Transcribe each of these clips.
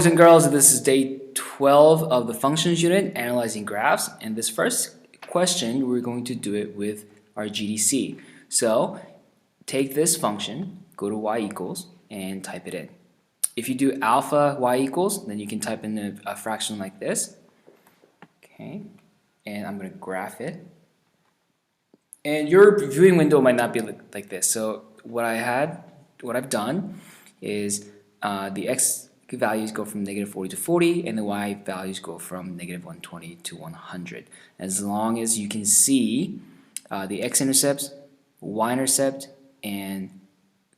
Boys and girls, this is day 12 of the functions unit, analyzing graphs. And this first question, we're going to do it with our GDC. So take this function, go to y equals, and type it in. If you do alpha y equals, then you can type in a fraction like this. Okay, and I'm going to graph it. And your viewing window might not be like this. So what I've done is the x values go from -40 to 40, and the y values go from -120 to 100. As long as you can see the x-intercepts, y-intercept, and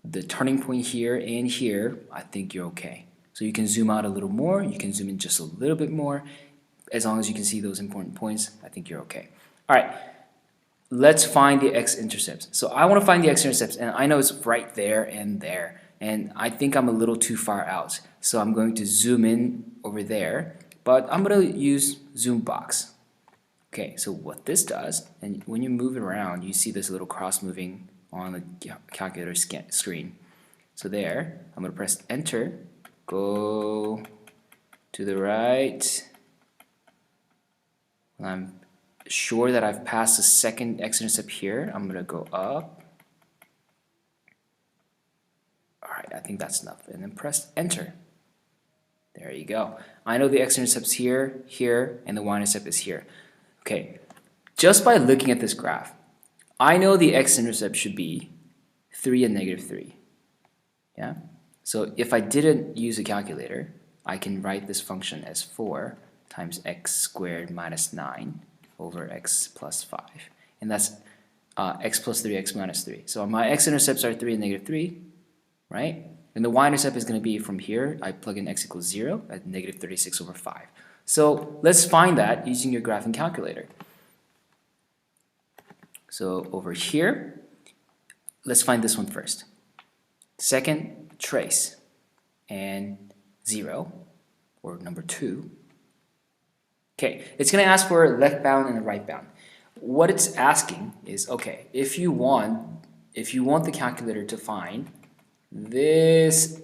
the turning point here and here, I think you're okay. So you can zoom out a little more, you can zoom in just a little bit more. As long as you can see those important points, I think you're okay. All right, let's find the x-intercepts. So I want to find the x-intercepts, and I know it's right there, and I think I'm a little too far out. So I'm going to zoom in over there, but I'm going to use zoom box. Okay, so what this does, and when you move it around, you see this little cross moving on the calculator screen. So there, I'm going to press enter, go to the right. When I'm sure that I've passed the second x-intercept here, I'm going to go up. Alright, I think that's enough. And then press enter. There you go. I know the x-intercept's here, here, and the y-intercept is here. Okay, just by looking at this graph, I know the x-intercept should be 3 and -3. Yeah? So if I didn't use a calculator, I can write this function as 4 times x squared minus 9 over x plus 5. And that's x plus 3, x minus 3. So my x-intercepts are 3 and -3, right? And the y-intercept is going to be from here. I plug in x equals 0 at -36 over 5. So let's find that using your graphing calculator. So over here, let's find this one first. Second, trace, and 0, or number 2. Okay, it's going to ask for a left bound and a right bound. What it's asking is, okay, if you want the calculator to find this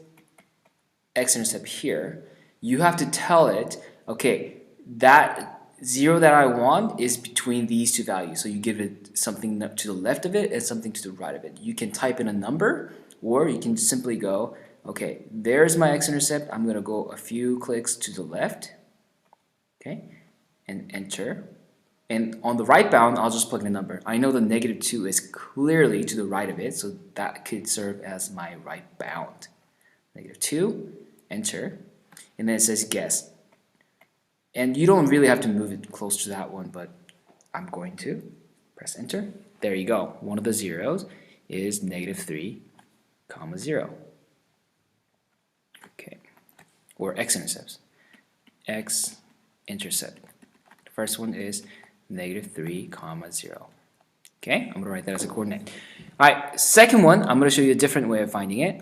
x-intercept here, you have to tell it, okay, that 0 that I want is between these two values. So you give it something to the left of it and something to the right of it. You can type in a number, or you can simply go, okay, there's my x-intercept. I'm going to go a few clicks to the left, okay, and enter. And on the right bound, I'll just plug in a number. I know the -2 is clearly to the right of it, so that could serve as my right bound. -2, enter, and then it says guess. And you don't really have to move it close to that one, but I'm going to press enter. There you go. One of the zeros is -3, 0. Okay, or x-intercepts. X-intercept. The first one is -3, 0. Okay, I'm going to write that as a coordinate. All right, second one, I'm going to show you a different way of finding it.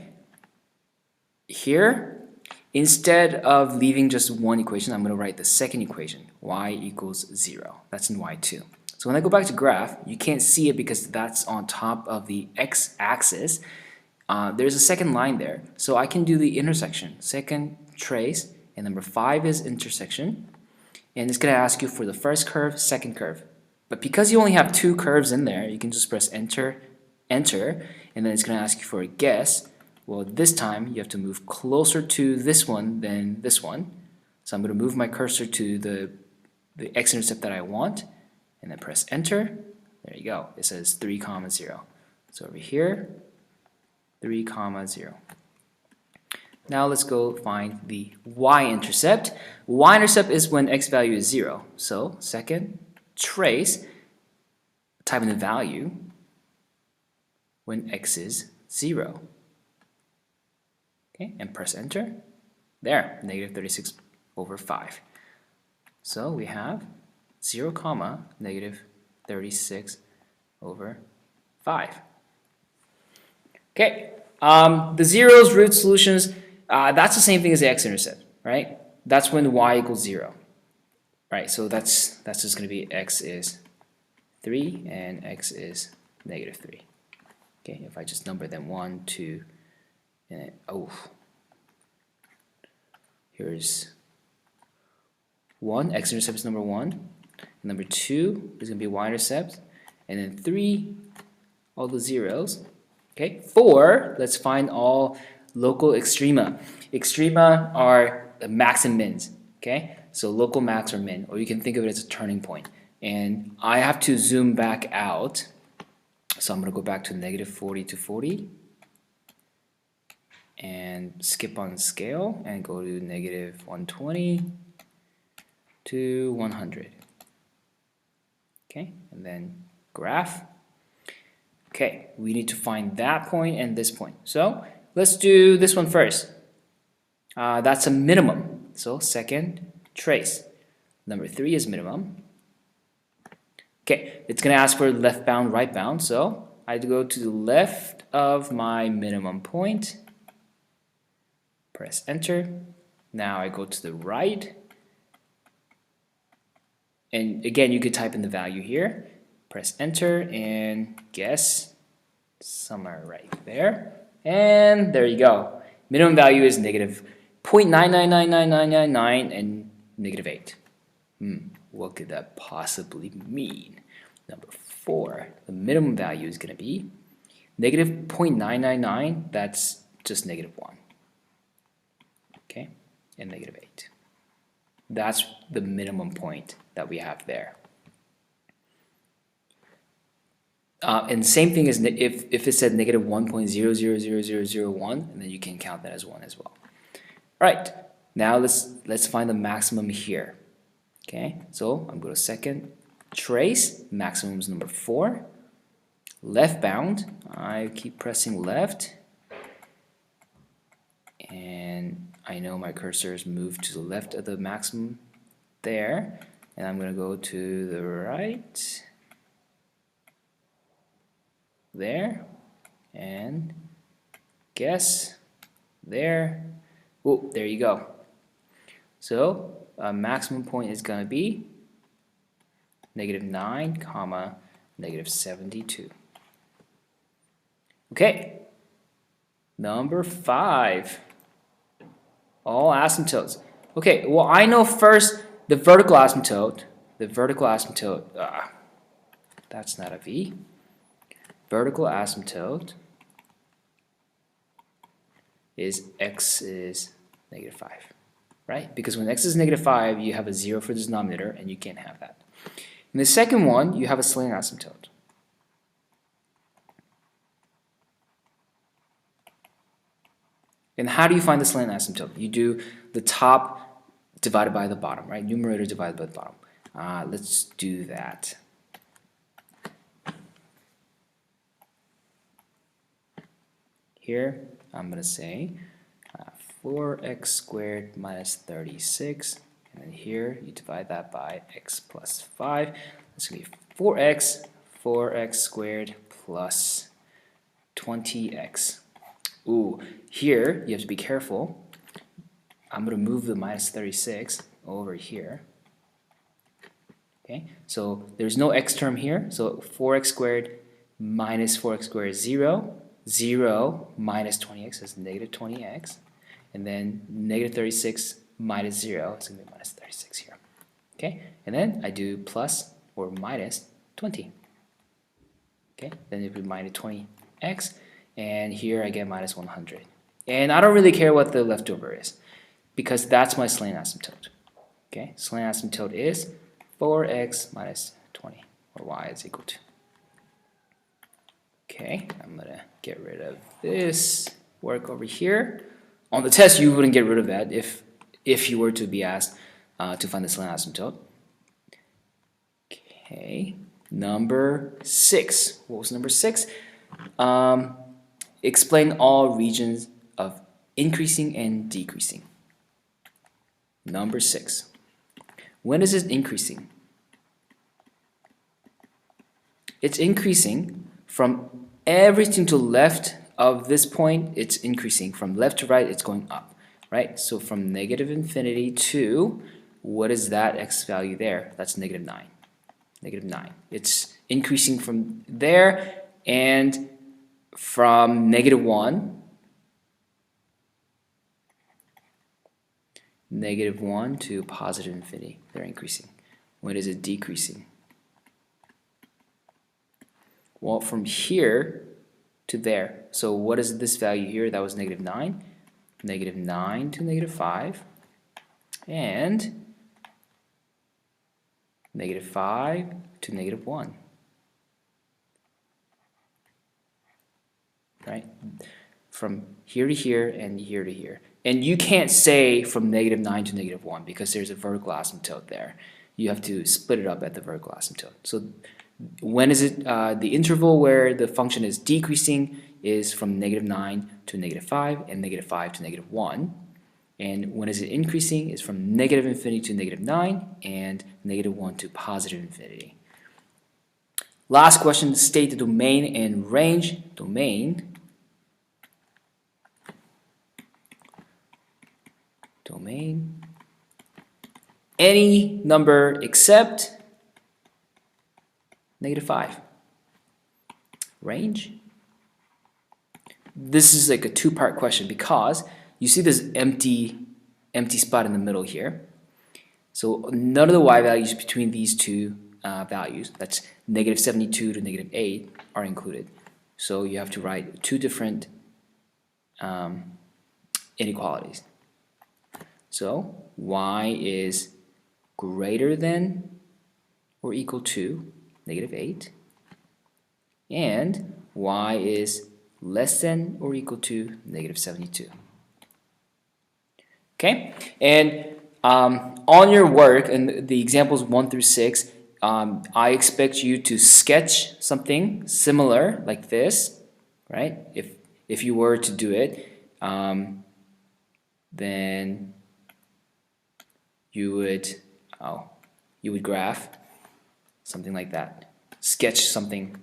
Here, instead of leaving just one equation, I'm going to write the second equation, y equals 0. That's in y2. So when I go back to graph, you can't see it because that's on top of the x-axis. There's a second line there. So I can do the intersection. Second, trace, and number 5 is intersection. And it's going to ask you for the first curve, second curve. But because you only have 2 curves in there, you can just press enter, enter, and then it's going to ask you for a guess. Well, this time you have to move closer to this one than this one. So I'm going to move my cursor to the x-intercept that I want, and then press enter. There you go. It says 3, 0. So over here, 3, 0. Now let's go find the y-intercept. Y-intercept is when x value is 0. So second, trace, type in the value when x is 0. Okay, and press enter. There, -36 over 5. So we have 0, -36 over 5. Okay, the zeros, root solutions, that's the same thing as the x-intercept, right? That's when y equals 0, right? So that's just going to be x is 3 and x is -3. Okay, if I just number them 1, 2, and oh, Here's 1, x-intercept is number 1. Number 2 is going to be y-intercept. And then 3, all the zeros. Okay, 4, let's find all local extrema. Extrema are the max and mins. Okay, so local max or min, or you can think of it as a turning point. And I have to zoom back out. So I'm going to go back to negative 40 to 40. And skip on scale and go to negative 120 to 100. Okay, and then graph. Okay, we need to find that point and this point. So let's do this one first. That's a minimum. So second, trace. Number 3 is minimum. Okay, it's going to ask for left bound, right bound. So I go to the left of my minimum point. Press enter. Now I go to the right. And again, you could type in the value here. Press enter and guess somewhere right there. And there you go. Minimum value is negative 0.9999999 and negative 8. What could that possibly mean? Number 4, the minimum value is going to be negative 0.999. That's just negative 1. Okay, and negative 8. That's the minimum point that we have there. And same thing as if it said negative 1.000001, and then you can count that as 1 as well. All right, now let's find the maximum here. Okay, so I'm going to second, trace, maximum is number 4. Left bound, I keep pressing left, and I know my cursor is moved to the left of the maximum there, and I'm going to go to the right there and guess there. Oh, there you go. So maximum point is going to be negative 9 comma negative 72. Okay, number 5, all asymptotes. Okay, well, I know first the vertical asymptote. The vertical asymptote, that's not a V. Vertical asymptote is x is negative 5, right? Because when x is negative 5, you have a 0 for the denominator, and you can't have that. In the second one, you have a slant asymptote. And how do you find the slant asymptote? You do the top divided by the bottom, right? Numerator divided by the bottom. Let's do that. Here, I'm going to say 4x squared minus 36. And then here, you divide that by x plus 5. That's going to be 4x squared plus 20x. Ooh, here, you have to be careful. I'm going to move the minus 36 over here. Okay, so there's no x term here. So 4x squared minus 4x squared is 0. 0 minus 20x is negative 20x. And then negative 36 minus 0 is going to be minus 36 here. Okay, and then I do plus or minus 20. Okay, then it would be minus 20x. And here I get minus 100. And I don't really care what the leftover is, because that's my slant asymptote. Okay, slant asymptote is 4x minus 20, or y is equal to. Okay, I'm going to get rid of this work over here. On the test, you wouldn't get rid of that if you were to be asked to find the slant asymptote. Okay, number 6. What was number 6? Explain all regions of increasing and decreasing. Number 6. When is it increasing? It's increasing from everything to the left of this point. It's increasing from left to right. It's going up, right? So from negative infinity to, what is that x value there? That's negative 9. Negative 9. It's increasing from there, and from negative 1 -1 to positive infinity. They're increasing. When is it decreasing? Well, from here to there. So what is this value here? That was -9. -9 to -5. And -5 to -1. Right? From here to here and here to here. And you can't say from -9 to -1 because there's a vertical asymptote there. You have to split it up at the vertical asymptote. So when is it the interval where the function is decreasing is from -9 to -5 and -5 to -1. And when is it increasing is from -infinity to -9 and -1 to positive infinity. Last question, state the domain and range. Domain any number except -5. Range, this is like a two-part question because you see this empty spot in the middle here. So none of the y values between these two values, that's -72 to -8, are included. So you have to write two different inequalities. So y is greater than or equal to -8, and y is less than or equal to -72. Okay, and on your work and the examples 1 through 6, I expect you to sketch something similar like this, right? If you were to do it, then you would graph something like that. Sketch something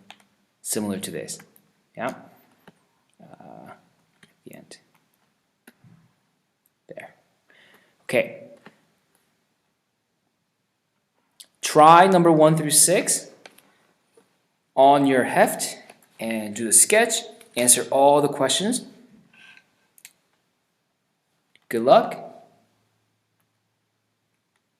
similar to this. Yeah. The end. There. Okay. Try number 1 through 6 on your heft and do the sketch. Answer all the questions. Good luck.